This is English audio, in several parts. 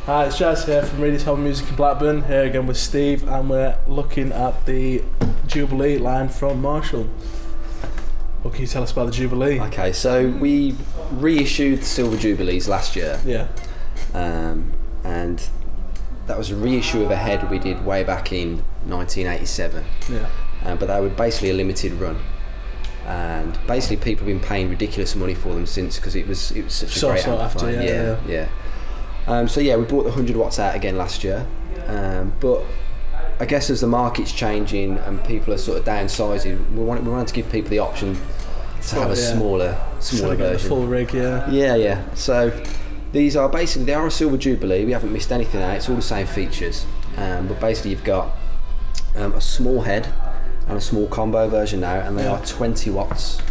Hi, it's Jazz here from Reidys Home Music in Blackburn, here again with Steve, and we're looking at the Jubilee line from Marshall. What can you tell us about the Jubilee? Okay, so we reissued the Silver Jubilees last year. Yeah. And that was a reissue of a head we did way back in 1987. Yeah. But they were basically a limited run. And basically people have been paying ridiculous money for them since, because it was such a great amplifier. Yeah. So we brought the 100 watts out again last year, but I guess as the market's changing and people are sort of downsizing, we wanted to give people the option to have a smaller version. The full rig, Yeah. So these are basically, they are a Silver Jubilee. We haven't missed anything out. It's all the same features, but basically you've got a small head and a small combo version now, and they are 20 watts.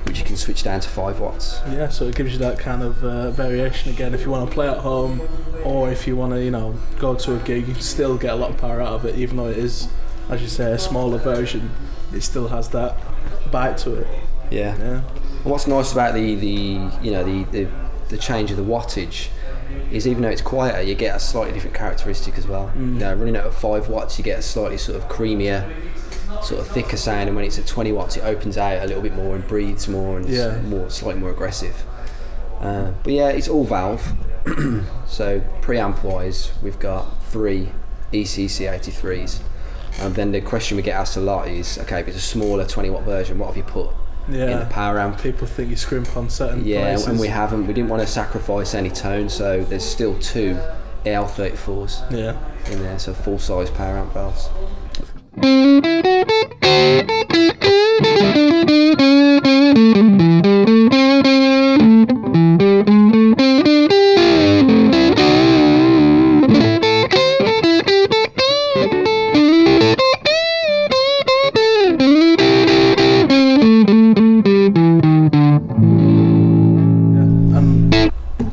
Which you can switch down to 5 watts. Yeah, so it gives you that kind of variation again. If you want to play at home, or if you want to, go to a gig, you can still get a lot of power out of it, even though it is, as you say, a smaller version. It still has that bite to it. Yeah. And what's nice about the change of the wattage is, even though it's quieter, you get a slightly different characteristic as well. Running out at 5 watts, you get a slightly sort of creamier, sort of thicker sound, and when it's at 20 watts it opens out a little bit more and breathes more, and it's slightly more aggressive. But yeah, it's all valve. So preamp wise we've got 3 ECC83s, and then the question we get asked a lot is, okay, if it's a smaller 20 watt version, what have you put in the power amp? People think you scrimp on certain places. And we didn't want to sacrifice any tone, so there's still 2 AL34s in there, so full size power amp valves.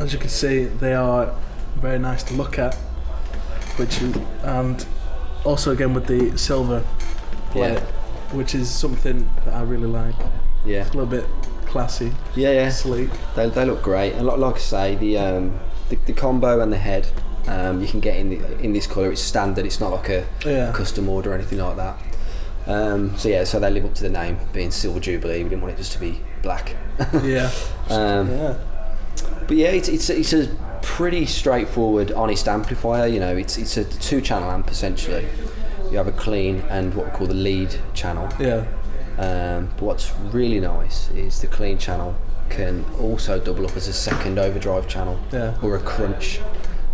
As you can see, they are very nice to look at, and also again with the silver plate, which is something that I really like. It's a little bit classy. Sleek. They look great, and like I say, the combo and the head you can get in this colour. It's standard. It's not like a custom order or anything like that. So they live up to the name, being Silver Jubilee. We didn't want it just to be black. But yeah, it's a pretty straightforward, honest amplifier. It's a 2-channel amp essentially. You have a clean and what we call the lead channel. But what's really nice is the clean channel can also double up as a second overdrive channel or a crunch.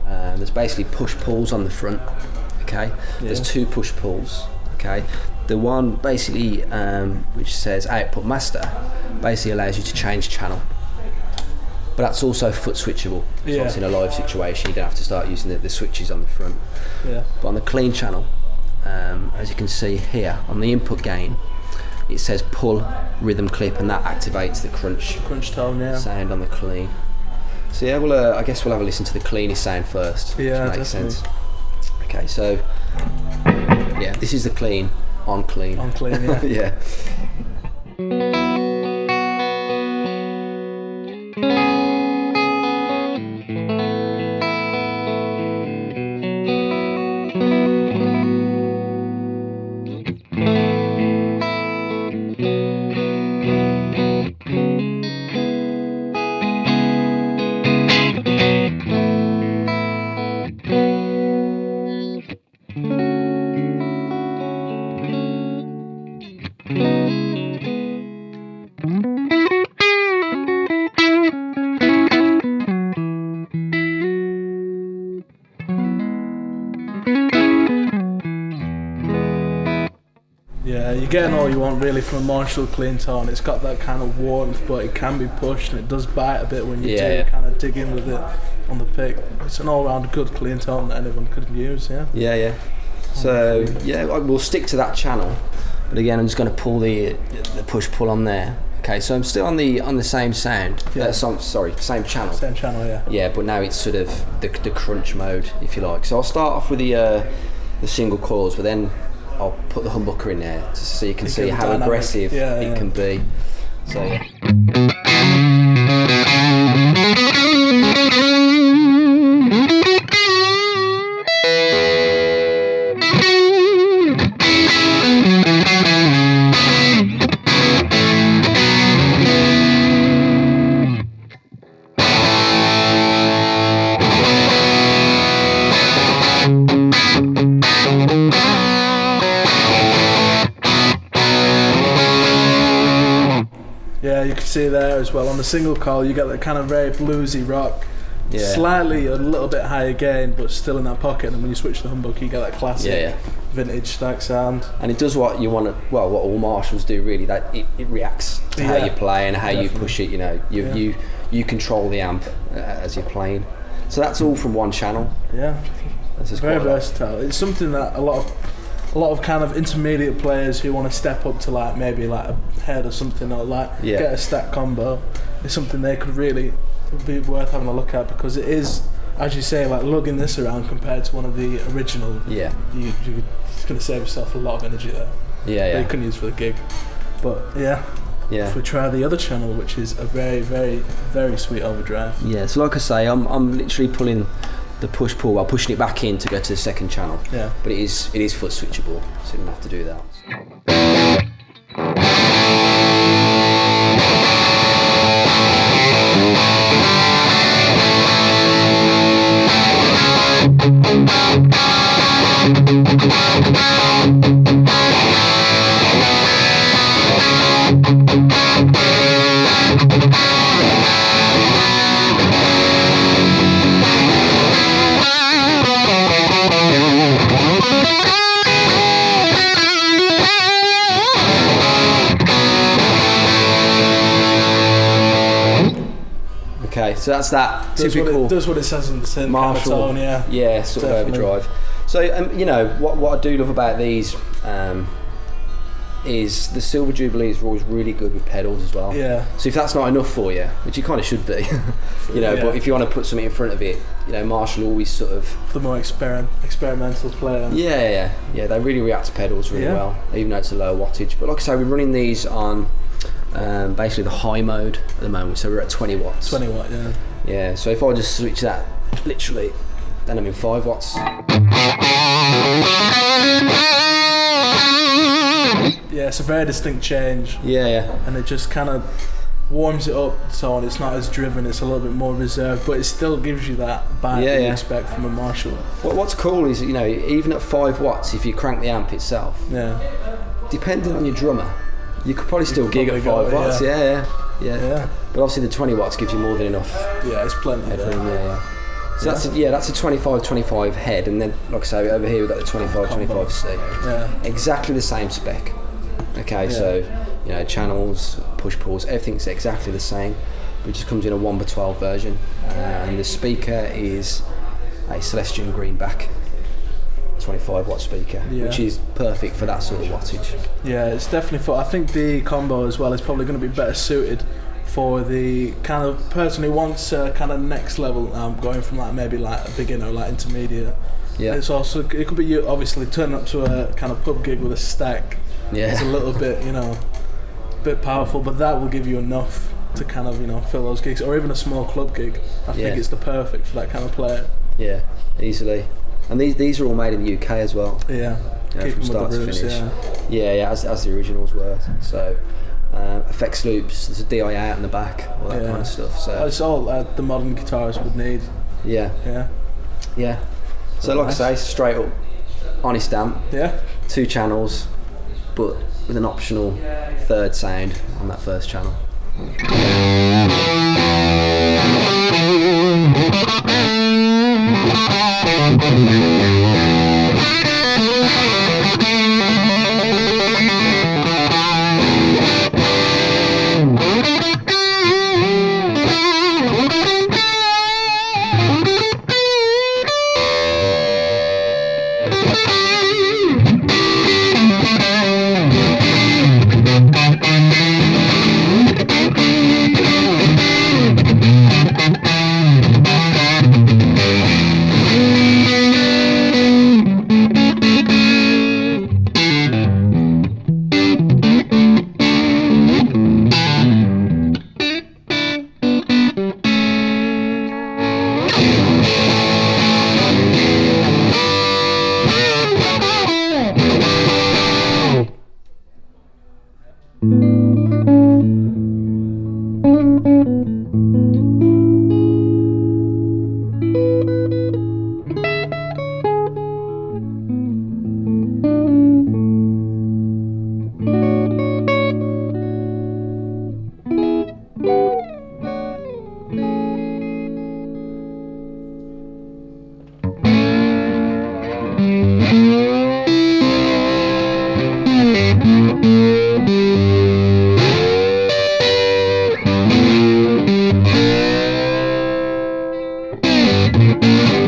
There's basically push-pulls on the front. Okay, there's 2 push-pulls. Okay, the one basically which says output master basically allows you to change channel. But that's also foot switchable. So it's in a live situation, you don't have to start using the switches on the front. But on the clean channel, as you can see here on the input gain, it says pull rhythm clip, and that activates the crunch tone sound on the clean. So I guess we'll have a listen to the cleanest sound first. Which makes sense. Okay, so this is the clean on clean. Yeah. You're getting all you want really from a Marshall clean tone. It's got that kind of warmth, but it can be pushed, and it does bite a bit when you do kind of dig in with it on the pick. It's an all-round good clean tone that anyone could use. So we'll stick to that channel, but again I'm just going to pull the push-pull on there. Okay, so I'm still on the same sound. Same channel. Same channel, but now it's sort of the crunch mode, if you like. So I'll start off with the single coils, but then I'll put the humbucker in there so you can see how dynamic. Aggressive it can be. So see there as well. On the single coil, you get that kind of very bluesy rock. Yeah. Slightly a little bit higher gain, but still in that pocket. And when you switch to the humbucker, you get that classic vintage stack sound. And it does what you want to. Well, what all Marshalls do really. That it reacts to how you play and how you push it. You know, you control the amp as you're playing. So that's all from one channel. Yeah, it's very versatile. It's something that a lot of kind of intermediate players who want to step up to like maybe like a head or something, or like get a stack combo, is something they could really be worth having a look at, because it is, as you say, like lugging this around compared to one of the original. You're going to save yourself a lot of energy there. That you couldn't use for the gig. But if we try the other channel, which is a very, very, very sweet overdrive. Yeah, so like I say, I'm literally pulling the push-pull while pushing it back in to go to the second channel. Yeah. But it is foot switchable, so you don't have to do that. Okay, so that's that typical. Does what it says in the synth. Marshall, kind of tone, yeah, sort of overdrive. So you know what I do love about these is the Silver Jubilees are always really good with pedals as well. Yeah. So if that's not enough for you, which you kind of should be, you know, but if you want to put something in front of it, you know, Marshall always sort of the more experimental player. Yeah. They really react to pedals really well, even though it's a lower wattage. But like I say, we're running these on basically the high mode at the moment, so we're at 20 watts. 20 watt, yeah. Yeah. So if I just switch that, literally, then I'm in 5 watts. Yeah, it's a very distinct change. Yeah. And it just kind of warms it up, so on. It's not as driven, it's a little bit more reserved, but it still gives you that bite that you expect from a Marshall. What's cool is, you know, even at 5 watts, if you crank the amp itself, depending on your drummer, you could probably still gig at 5 watts. Yeah. But obviously the 20 watts gives you more than enough. Yeah, it's plenty. Yeah. So that's a 25 head, and then like I say, over here we've got the 25 C. Yeah. Exactly the same spec. Okay, so you know, channels, push pulls, everything's exactly the same. It just comes in a 1x12 version, and the speaker is a Celestian Greenback 25 watt speaker, which is perfect for that sort of wattage. Yeah, it's definitely I think the combo as well is probably going to be better suited for the kind of person who wants a kind of next level going from like maybe like a beginner, like intermediate. Yeah. It's also, it could be you obviously turning up to a kind of pub gig with a stack. Yeah. It's a little bit, you know, bit powerful, but that will give you enough to kind of, you know, fill those gigs, or even a small club gig. I think it's the perfect for that kind of player. Yeah, easily. And these are all made in the UK as well. Yeah. From start to finish. Yeah, as the originals were. So effects loops, there's a DI out in the back, all that kind of stuff. So it's all the modern guitarist would need. Yeah. So like I say, straight up, honest amp. Yeah. 2 channels, but with an optional 3rd sound on that 1st channel. Bye.